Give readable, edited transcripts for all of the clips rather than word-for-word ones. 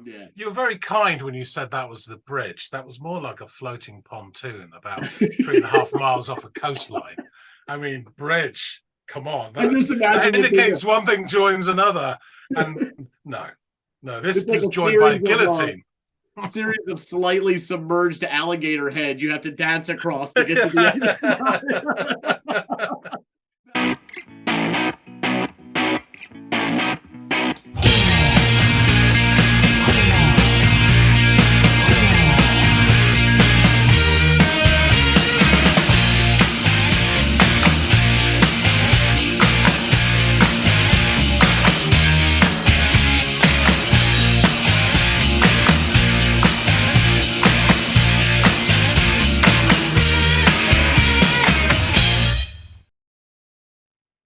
Yeah. You were very kind when you said that was the bridge. That was more like a floating pontoon about 3.5 miles off the coastline. I mean, bridge. Come on. I just imagine That indicates one thing joins another. And no, this like was joined by a guillotine. Series of slightly submerged alligator heads you have to dance across to get to the end.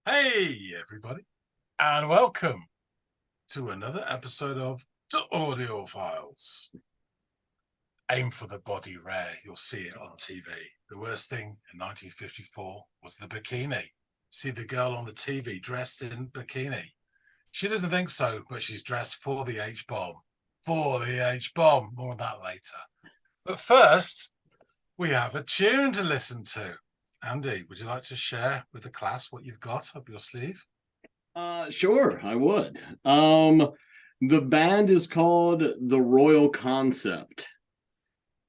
Hey, everybody, and welcome to another episode of the Audiophiles. Aim for the body rare, you'll see it on TV. The worst thing in 1954 was the bikini. See the girl on the TV dressed in bikini. She doesn't think so, but she's dressed for the H-bomb. For the H-bomb. More on that later. But first, we have a tune to listen to. Andy, would you like to share with the class what you've got up your sleeve? Sure, I would. The band is called The Royal Concept,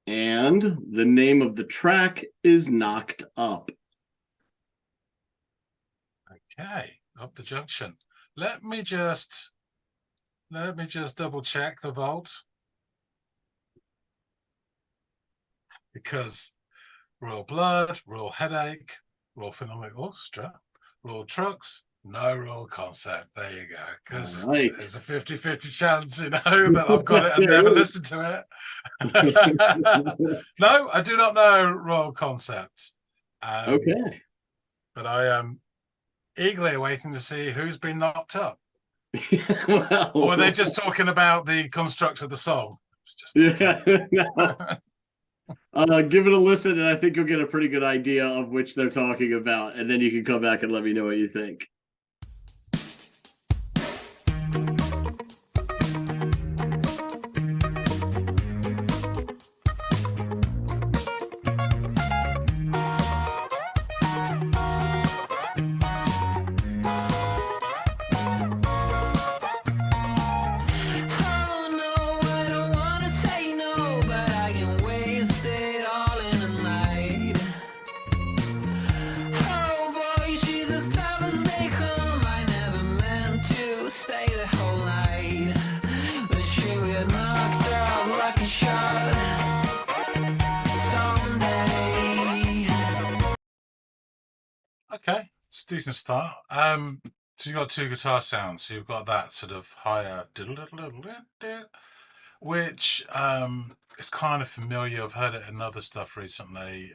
and the name of the track is Knocked Up. Okay, Up the Junction. Let me just double check the vault, because Royal Blood, Royal Headache, Royal Philharmonic Orchestra, Royal Trucks, no Royal Concept. There you go. Because there's a 50-50 chance, that I've got it and never listened to it. No, I do not know Royal Concept. Okay. But I am eagerly awaiting to see who's been knocked up. Well, or are they just talking about the construct of the song? Give it a listen, and I think you'll get a pretty good idea of which they're talking about, and then you can come back and let me know what you think. Okay, it's a decent start. So you've got two guitar sounds. So you've got that sort of higher, which is kind of familiar. I've heard it in other stuff recently.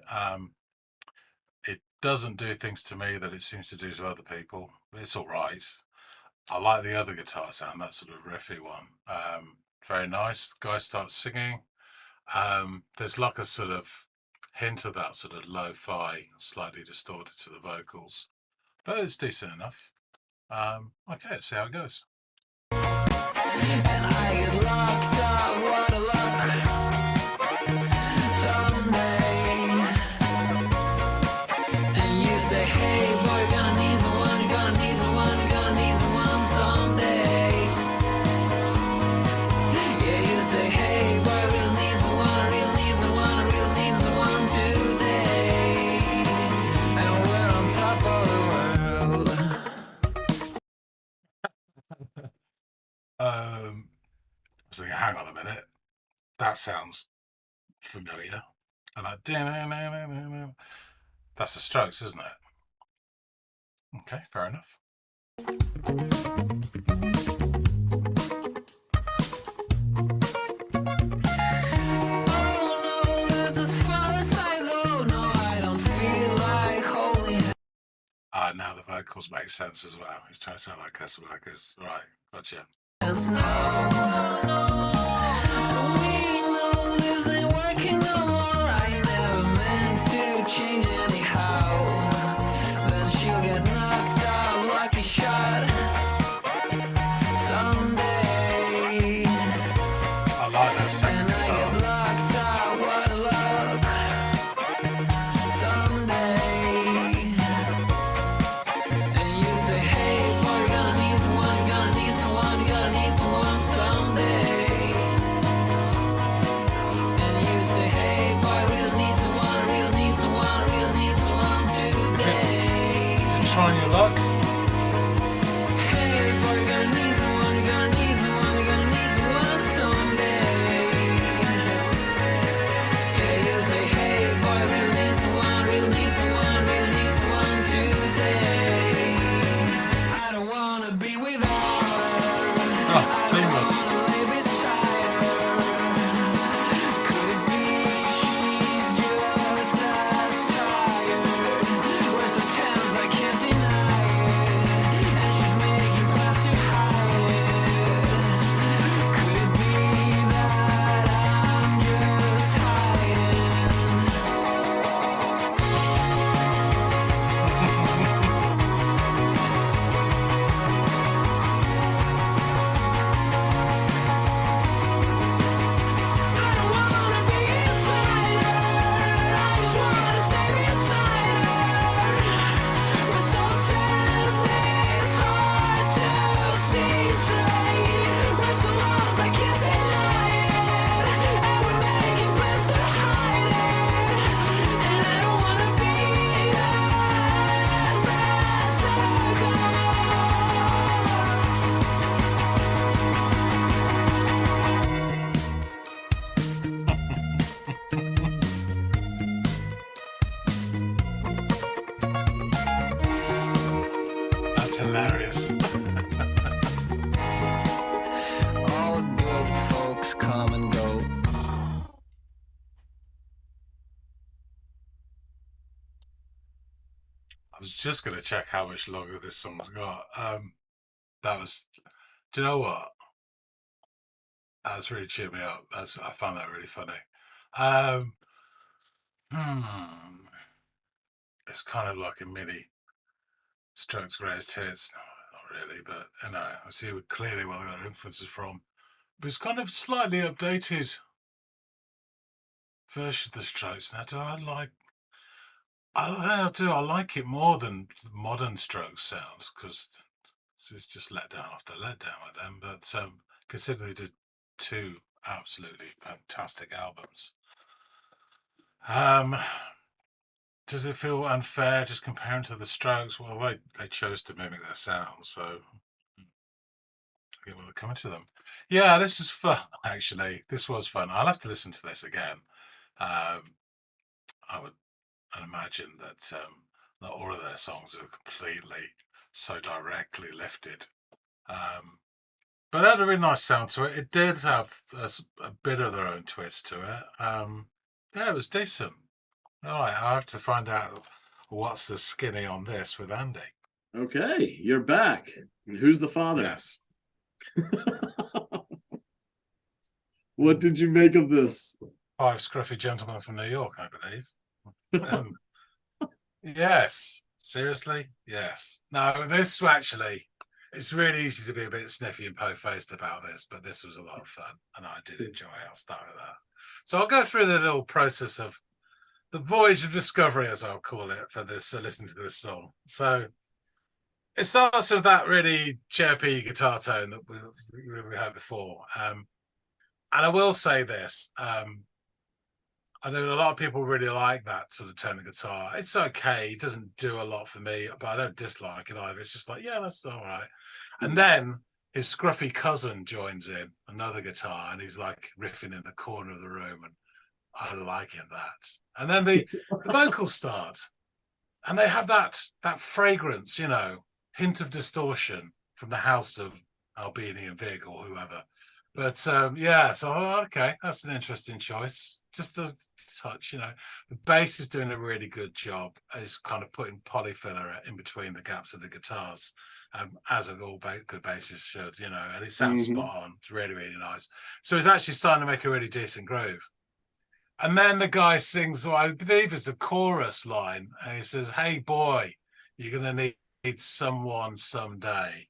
It doesn't do things to me that it seems to do to other people. It's all right. I like the other guitar sound, that sort of riffy one. Very nice. The guy starts singing. There's like a sort of hint of that sort of lo-fi, slightly distorted to the vocals, but it's decent enough. Okay, let's see how it goes. And I get locked up, what a luck. Someday. And you say, hey boy, you're gonna need someone, you're gonna need someone, you're gonna need someone someday. Yeah, you say, hey boy, I really need someone, I really need someone, I really need someone today. And we're on top of the world. I was thinking, hang on a minute, that sounds familiar. And that's the Strokes, isn't it? Okay, fair enough. Now the vocals make sense as well. He's trying to sound like us, right, gotcha. Seamless. That's hilarious. All the good folks come and go. I was just going to check how much longer this song's got. Do you know what? That's really cheered me up. I found that really funny. It's kind of like a mini Strokes' Greatest Hits. No, not really, but I see clearly where they got influences from. But it's kind of slightly updated version of the Strokes. Now, I like it more than modern Strokes sounds, because it's just letdown after letdown with them. But consider they did 2 absolutely fantastic albums. Does it feel unfair just comparing to the Strokes? Well, they chose to mimic their sound, so I get what they're coming to them. Yeah, this is fun, actually. This was fun. I'll have to listen to this again. I would imagine that not all of their songs are completely so directly lifted. But it had a really nice sound to it. It did have a bit of their own twist to it. Yeah, it was decent. All right, I have to find out what's the skinny on this with Andy. Okay, you're back. And who's the father? Yes. What did you make of this? 5 scruffy gentlemen from New York, I believe. Yes. Seriously? Yes. No, this actually, it's really easy to be a bit sniffy and po-faced about this, but this was a lot of fun, and I did enjoy it. I'll start with that. So I'll go through the little process of the voyage of discovery, as I'll call it, for this, listening to this song. So it starts with that really chirpy guitar tone that we heard before. And I will say this, I know a lot of people really like that sort of tone of guitar. It's okay. It doesn't do a lot for me, but I don't dislike it either. It's just like, yeah, that's all right. And then his scruffy cousin joins in, another guitar, and he's like riffing in the corner of the room, and I like it that. And then the vocals start, and they have that fragrance, hint of distortion from the house of Albini and Vig or whoever. But yeah, so okay, that's an interesting choice. Just a touch, The bass is doing a really good job. It's kind of putting polyfiller in between the gaps of the guitars, as of all good basses should, and it sounds spot on. It's really, really nice. So it's actually starting to make a really decent groove. And then the guy sings what I believe is a chorus line, and he says, "Hey boy, you're gonna need someone someday,"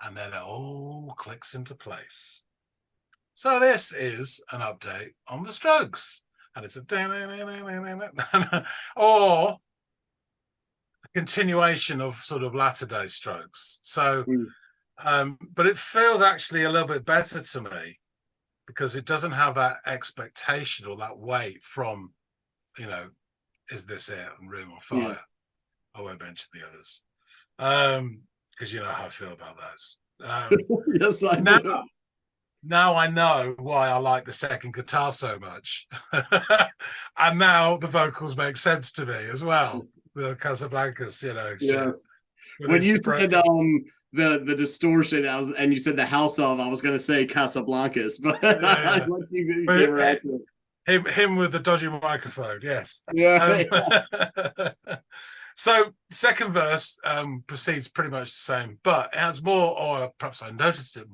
and then it all clicks into place. So this is an update on the Strokes, and it's a or a continuation of sort of latter day Strokes. So, but it feels actually a little bit better to me because it doesn't have that expectation or that weight from, is this it? And Room on Fire. Yeah. I won't mention the others because you know how I feel about those. Yes, I do. Now I know why I like the second guitar so much. And now the vocals make sense to me as well. The Casablancas, Yeah. When you said the distortion. And you said the house of. I was going to say Casablancas, but Yeah. you But gave her accurate. him with the dodgy microphone, yes. Yeah. So second verse proceeds pretty much the same, but it has more, or perhaps I noticed it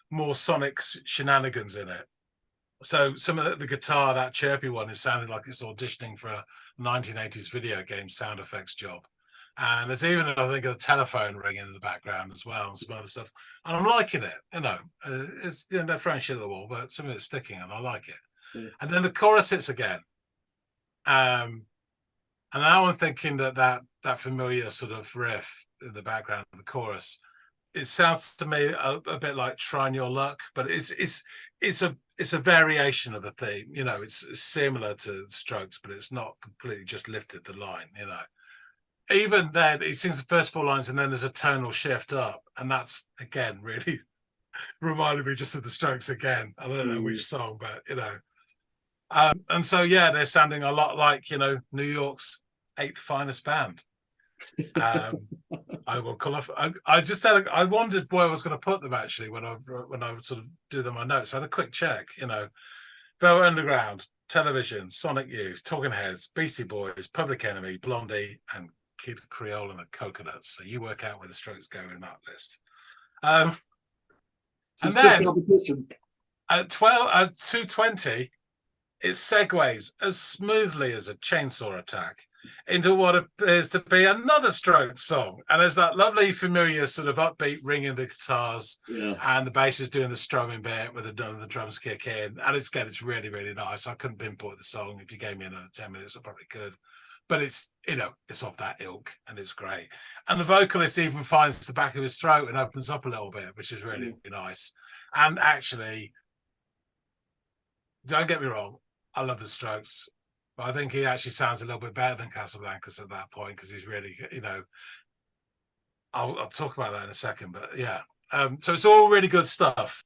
more sonic shenanigans in it. So some of the guitar, that chirpy one, is sounding like it's auditioning for a 1980s video game sound effects job. And there's even, I think, a telephone ringing in the background as well, and some other stuff. And I'm liking it, it's, they're throwing shit at the wall, but some of it's sticking, and I like it. Yeah. And then the chorus hits again. And now I'm thinking that familiar sort of riff in the background of the chorus, it sounds to me a bit like "Trying Your Luck," but it's a variation of a theme. It's similar to Strokes, but it's not completely just lifted the line. Even then, it sings the first four lines, and then there's a tonal shift up, and that's again really reminded me just of the Strokes again. I don't know which song, but and so yeah, they're sounding a lot like New York's eighth finest band. I will call off. I wondered where I was going to put them actually when I would sort of do them my notes. I had a quick check. Velvet Underground, Television, Sonic Youth, Talking Heads, Beastie Boys, Public Enemy, Blondie, and Kid Creole and the Coconuts. So you work out where the Strokes go in that list. And then at 2:20. It segues as smoothly as a chainsaw attack into what appears to be another Strokes song. And there's that lovely, familiar sort of upbeat ringing the guitars, and the bass is doing the strumming bit with the drums kick in. And it's really, really nice. I couldn't pinpoint the song. If you gave me another 10 minutes, I probably could. But it's off that ilk, and it's great. And the vocalist even finds the back of his throat and opens up a little bit, which is really nice. And actually, don't get me wrong, I love the Strokes, but I think he actually sounds a little bit better than Casablancas at that point, because he's really, I'll talk about that in a second, but yeah. So it's all really good stuff.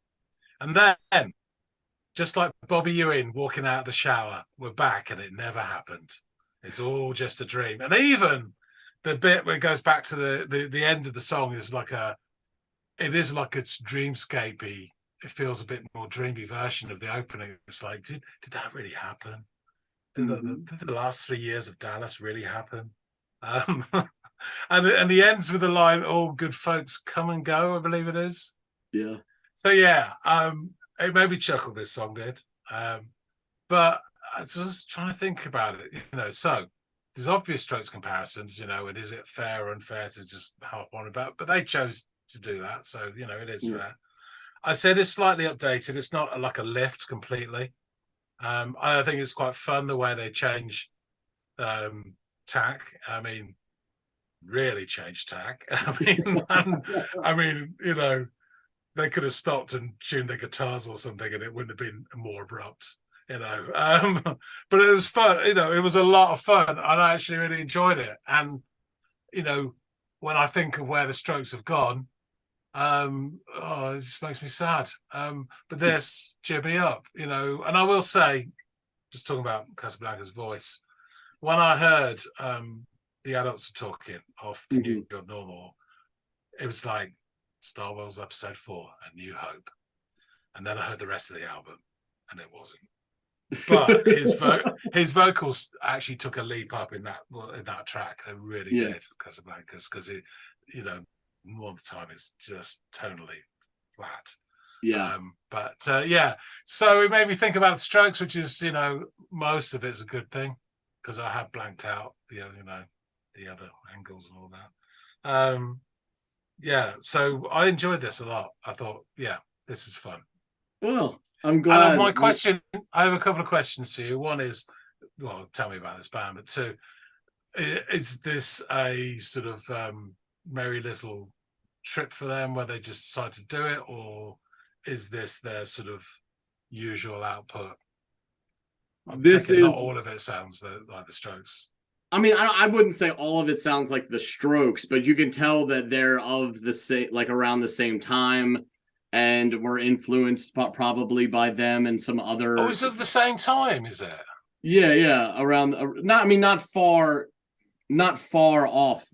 And then, just like Bobby Ewing walking out of the shower, we're back, and it never happened. It's all just a dream. And even the bit where it goes back to the end of the song is like it's dreamscapey. It feels a bit more dreamy version of the opening. It's like, did that really happen? Did the last 3 years of Dallas really happen? And he ends with the line, "All good folks come and go," I believe it is. Yeah. So yeah, it made me chuckle, this song did. But I was just trying to think about it, so there's obvious Strokes comparisons, and is it fair or unfair to just harp on about? But they chose to do that, so it is fair. I said it's slightly updated. It's not like a lift completely. I think it's quite fun the way they change tack. I mean, really change tack. I mean, they could have stopped and tuned their guitars or something, and it wouldn't have been more abrupt. But it was fun. It was a lot of fun, and I actually really enjoyed it. And when I think of where the Strokes have gone, it just makes me sad. But this cheered me up, and I will say, just talking about Casablanca's voice, when I heard the adults are talking off the New Abnormal, it was like Star Wars Episode 4, A New Hope. And then I heard the rest of the album, and it wasn't. But his vocals actually took a leap up in that track. They really did, Casablanca's, because it, more of the time it's just tonally flat. So it made me think about the Strokes, which is most of it's a good thing, because I have blanked out the other angles and all that. So I enjoyed this a lot. I thought, this is fun. Well, I'm glad. I have a couple of questions for you. One is, well, tell me about this band, but two, is this a sort of merry little trip for them where they just decide to do it, or is this their sort of usual output? Not all of it sounds like the Strokes. I mean, I wouldn't say all of it sounds like the Strokes, but you can tell that they're of the same, like around the same time, and were influenced probably by them and some other. Oh, it's of the same time, is it? Yeah, around. Not far off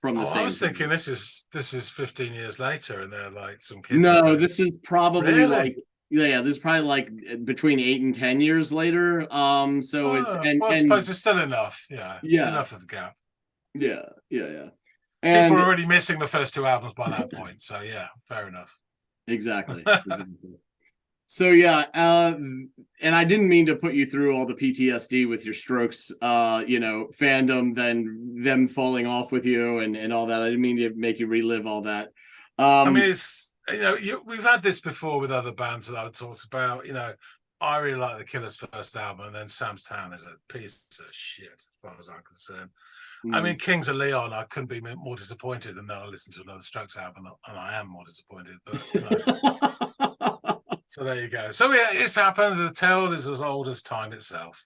from the I same was time. thinking this is 15 years later, and they're like some kids. No, again. this is probably Really? like this is probably like between 8 and 10 years later. So it's Oh, well, I suppose it's still enough. Yeah, it's yeah, enough of a gap. yeah, yeah, yeah. People are And already missing the first two albums by that point, so yeah, fair enough. exactly. So yeah, and I didn't mean to put you through all the PTSD with your Strokes, fandom, then them falling off with you and all that. I didn't mean to make you relive all that. I mean, it's we've had this before with other bands that I've talked about. I really like the Killers' first album, and then Sam's Town is a piece of shit as far as I'm concerned. I mean, Kings of Leon, I couldn't be more disappointed, and then I listened to another Strokes album, and I am more disappointed. But so there you go. So yeah, it's happened. The tale is as old as time itself.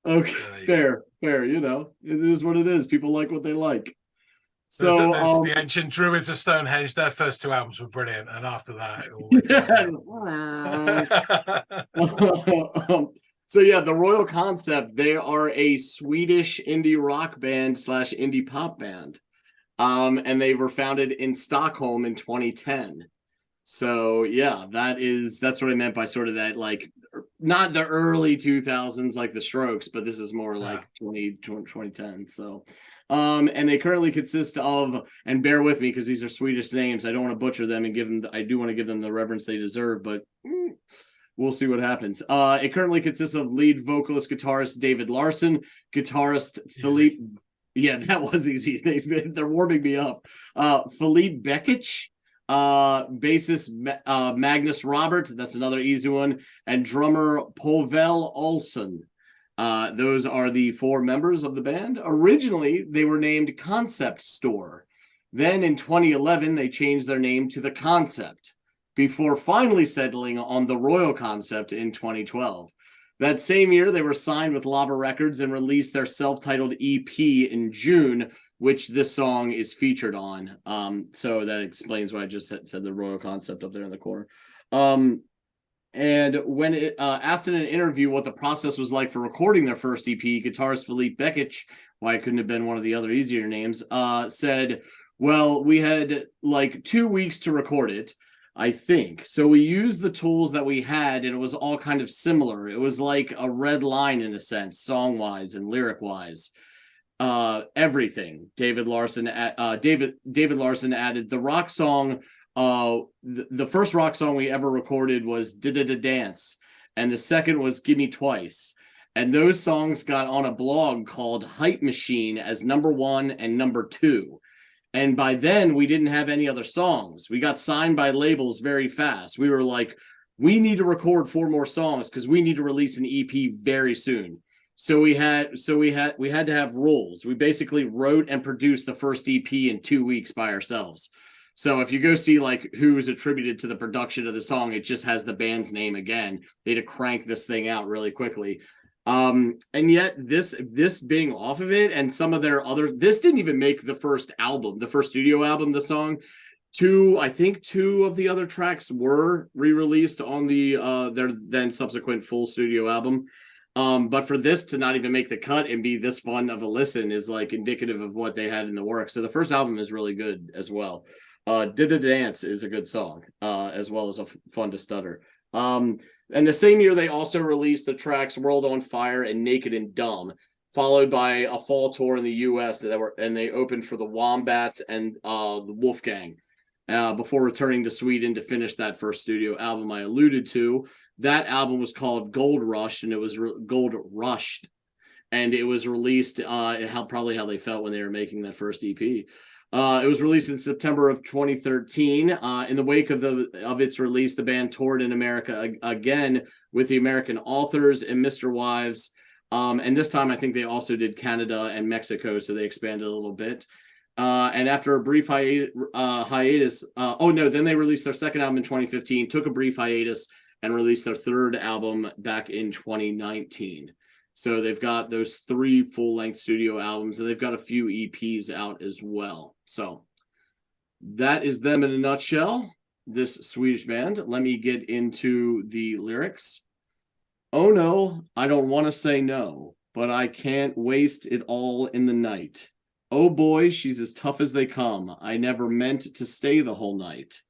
Okay, fair. It is what it is. People like what they like. So there's the ancient Druids of Stonehenge. Their first two albums were brilliant, and after that, it all went downhill. So yeah, the Royal Concept. They are a Swedish indie rock band / indie pop band, and they were founded in Stockholm in 2010. So yeah, that's what I meant by sort of that, like, not the early 2000s like the Strokes, but this is more like 2010. So and they currently consist of, and bear with me because these are Swedish names, I don't want to butcher them and I do want to give them the reverence they deserve, but we'll see what happens. It currently consists of lead vocalist guitarist David Larson, guitarist Philippe. Yeah, that was easy. They're warming me up. Philippe Bekic, bassist Magnus Robert, that's another easy one, and drummer Povel Olsen. Those are the 4 members of the band. Originally, they were named Concept Store. Then in 2011, they changed their name to The Concept, before finally settling on the Royal Concept in 2012. That same year, they were signed with Lava Records and released their self-titled EP in June, which this song is featured on. So that explains why I just said the Royal Concept up there in the corner. And when asked in an interview what the process was like for recording their first EP, guitarist Philippe Bekic, why it couldn't have been one of the other easier names, said, well, we had like 2 weeks to record it, I think. So we used the tools that we had, and it was all kind of similar. It was like a red line in a sense, song-wise and lyric-wise. Everything. David Larson added the rock song. The first rock song we ever recorded was "Da Dance," and the second was "Give Me Twice." And those songs got on a blog called Hype Machine as number 1 and number 2. And by then, we didn't have any other songs. We got signed by labels very fast. We were like, we need to record 4 more songs because we need to release an EP very soon. So we had to have rules. We basically wrote and produced the first EP in 2 weeks by ourselves. So if you go see like who is attributed to the production of the song, it just has the band's name again. They had to crank this thing out really quickly. And yet this being off of it, and some of their other, this didn't even make the first album, the first studio album, the song. I think 2 of the other tracks were re-released on their then subsequent full studio album. But for this to not even make the cut and be this fun of a listen is like indicative of what they had in the works. So the first album is really good as well. Did a Dance is a good song, as well as fun to stutter. And the same year, they also released the tracks World on Fire and Naked and Dumb, followed by a fall tour in the U.S. and they opened for the Wombats and the Wolfgang, before returning to Sweden to finish that first studio album I alluded to. That album was called Gold Rush, and it was Gold Rushed, and it was released probably how they felt when they were making that first EP. It was released in September of 2013. In the wake of its release, the band toured in America again with the American Authors and Mr. Wives. And this time, I think they also did Canada and Mexico, so they expanded a little bit. And after a brief hiatus, then they released their second album in 2015, took a brief hiatus, and released their third album back in 2019. So they've got those 3 full-length studio albums, and they've got a few EPs out as well. So that is them in a nutshell, this Swedish band. Let me get into the lyrics. Oh no, I don't want to say no, but I can't waste it all in the night. Oh boy, she's as tough as they come. I never meant to stay the whole night.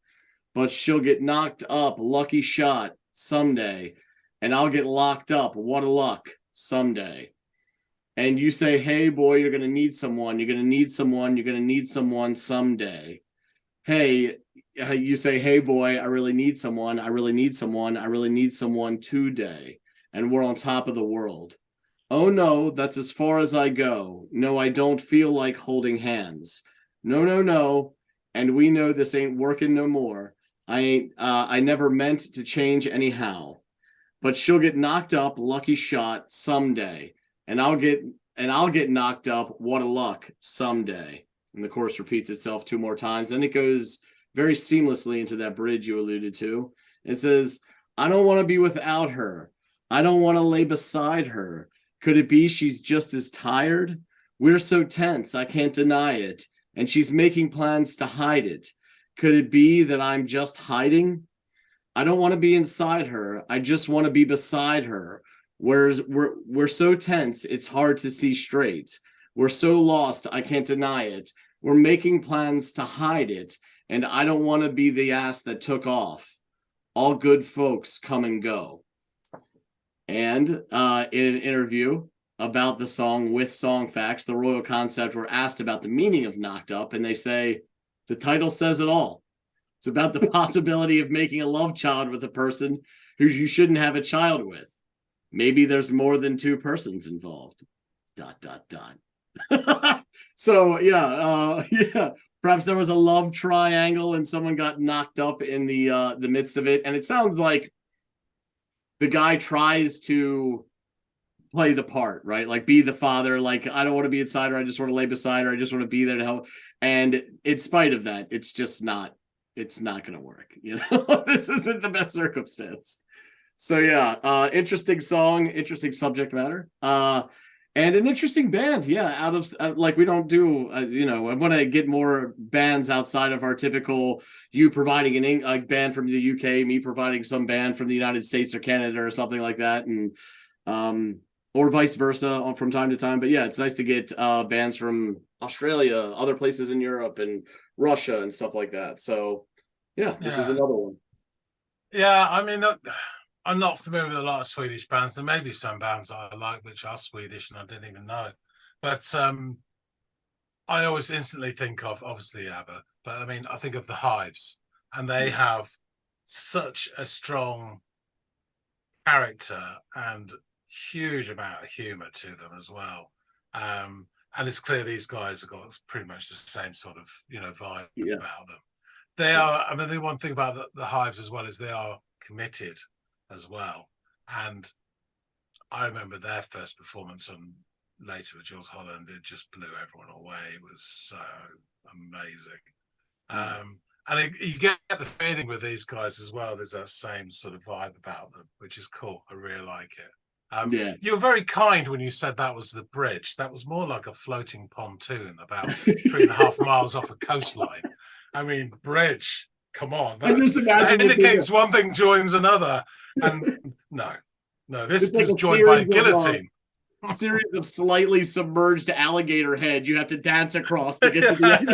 But she'll get knocked up, lucky shot, someday. And I'll get locked up, what a luck, someday. And you say, hey boy, you're going to need someone. You're going to need someone. You're going to need someone someday. Hey, you say, hey boy, I really need someone. I really need someone. I really need someone today. And we're on top of the world. Oh no, that's as far as I go. No, I don't feel like holding hands. No, no, no. And we know this ain't working no more. I never meant to change anyhow. But she'll get knocked up, lucky shot, someday. And I'll get knocked up, what a luck, someday. And the chorus repeats itself 2 more times. Then it goes very seamlessly into that bridge you alluded to. It says, I don't want to be without her. I don't want to lay beside her. Could it be she's just as tired? We're so tense, I can't deny it. And she's making plans to hide it. Could it be that I'm just hiding? I don't want to be inside her. I just want to be beside her. Whereas we're so tense, it's hard to see straight. We're so lost, I can't deny it. We're making plans to hide it. And I don't want to be the ass that took off. All good folks come and go. And in an interview about the song with Song Facts, the Royal Concept were asked about the meaning of knocked up, and they say, the title says it all. It's about the possibility of making a love child with a person who you shouldn't have a child with. Maybe there's more than 2 persons involved. ... So yeah, perhaps there was a love triangle and someone got knocked up in the midst of it. And it sounds like the guy tries to play the part, right? Like be the father, like I don't want to be inside her, I just want to lay beside her, I just want to be there to help. And in spite of that, it's not going to work, you know. This isn't the best circumstance. So yeah, interesting song, interesting subject matter, and an interesting band. Yeah, out of like we don't do, you know, I want to get more bands outside of our typical you providing a band from the UK, me providing some band from the United States or Canada or something like that, and or vice versa from time to time. But yeah, it's nice to get bands from Australia, other places in Europe, and Russia and stuff like that. So yeah, this is another one. Yeah, I mean, I'm not familiar with a lot of Swedish bands. There may be some bands that I like which are Swedish and I didn't even know. But I always instantly think of, obviously, ABBA, but I mean, I think of the Hives, and they have such a strong character and huge amount of humor to them as well. And it's clear these guys have got pretty much the same sort of, you know, vibe about them. They are, I mean, the one thing about the Hives as well is they are committed as well. And I remember their first performance on later with Jules Holland, it just blew everyone away. It was so amazing. And you get the feeling with these guys as well, there's that same sort of vibe about them, which is cool. I really like it. You were very kind when you said that was the bridge. That was more like a floating pontoon about 3.5 miles off a coastline. I mean, bridge, come on. That indicates one thing joins another. And no, this is like joined by a guillotine. Series of slightly submerged alligator heads you have to dance across to get to the end.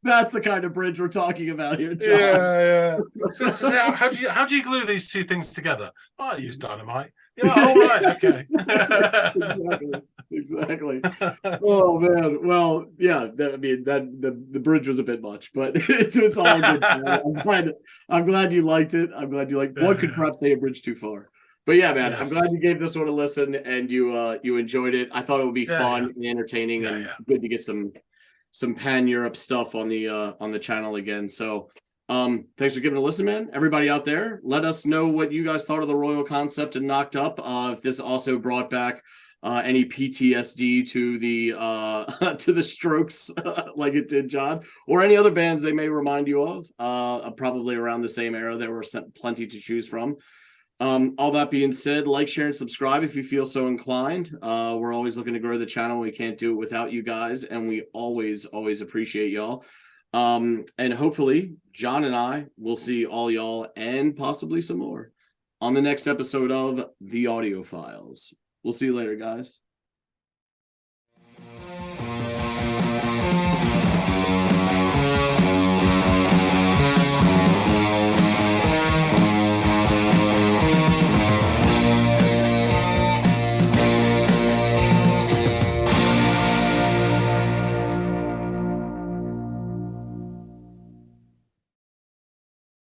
That's the kind of bridge we're talking about here, John. Yeah. So how do you glue these 2 things together? Oh, I use dynamite. Yeah, all right, okay. Exactly. Oh man. Well, yeah. I mean, the bridge was a bit much, but it's all good. I'm glad you liked it. I'm glad you liked. One could perhaps say a bridge too far. But yeah, man, yes. I'm glad you gave this one a listen and you enjoyed it. I thought it would be fun and entertaining and good to get some pan Europe stuff on the channel again. So thanks for giving it a listen, man. Everybody out there, let us know what you guys thought of the Royal Concept and Knocked Up. If this also brought back any PTSD to the Strokes like it did John, or any other bands they may remind you of, probably around the same era. There were plenty to choose from. All that being said, like, share, and subscribe if you feel so inclined. We're always looking to grow the channel. We can't do it without you guys, and we always appreciate y'all. And hopefully John and I will see all y'all and possibly some more on the next episode of the Audiophiles. We'll see you later, guys.